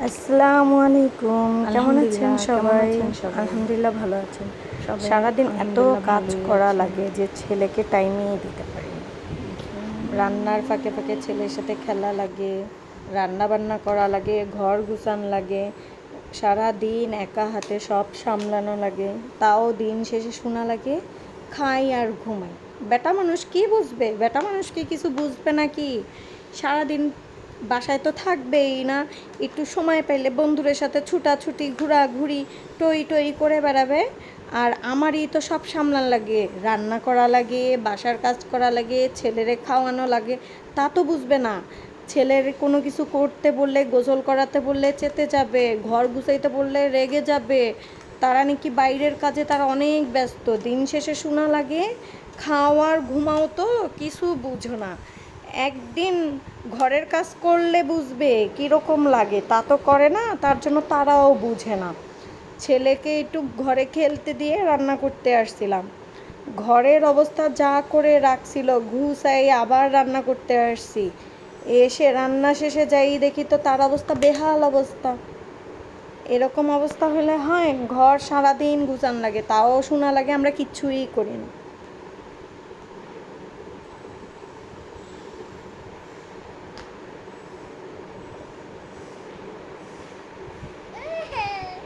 আসসালামু আলাইকুম। কেমন আছেন আলহামদুলিল্লাহ, কেমন সবাই? আছেন সবাই? আলহামদুলিল্লাহ ভালো আছেন। সবাই সারাদিন এত আলহামদুলিল্লাহ কাজ ভালোই করা আছে। লাগে যে ছেলেকে টাইমই দিতে পারি না। রান্নার ফাঁকে ফাঁকে ছেলের সাথে খেলা লাগে, রান্না বান্না করা লাগে, ঘর গুছান লাগে, সারা দিন একা হাতে সব সামলানো লাগে। তাও দিন শেষে শোনা লাগে খাই আর ঘুমাই। বেটা মানুষ কি বুঝবে? বেটা মানুষ কি কিছু বুঝবে নাকি? সারাদিন বাসায় তো থাকবেই না, একটু সময় পাইলে বন্ধুদের সাথে ছুটাছুটি ঘোরাঘুরি টই টই করে বেড়াবে। আর আমারই তো সব সামলান লাগে, রান্না করা লাগে, বাসার কাজ করা লাগে, ছেলেরে খাওয়ানো লাগে। তা তো বুঝবে না। ছেলের কোনো কিছু করতে বললে, গোসল করাতে বললে চেতে যাবে, ঘর গুছাইতে বললে রেগে যাবে। তারা নাকি বাইরের কাজে তারা অনেক ব্যস্ত। দিন শেষে শোনা লাগে খাওয়ার ঘুমাও তো কিছু বুঝো না। একদিন ঘরের কাজ করলে বুঝবে কীরকম লাগে, তা তো করে না, তার জন্য তারাও বুঝে না। ছেলেকে একটু ঘরে খেলতে দিয়ে রান্না করতে আসছিলাম, ঘরের অবস্থা যা করে রাখছিল ঘুষাই আবার রান্না করতে আসছি। এসে রান্না শেষে যাই দেখি তো তার অবস্থা বেহাল অবস্থা। এরকম অবস্থা হলে হয়? ঘর সারাদিন গুছান লাগে, তাও শোনা লাগে আমরা কিচ্ছুই করি না।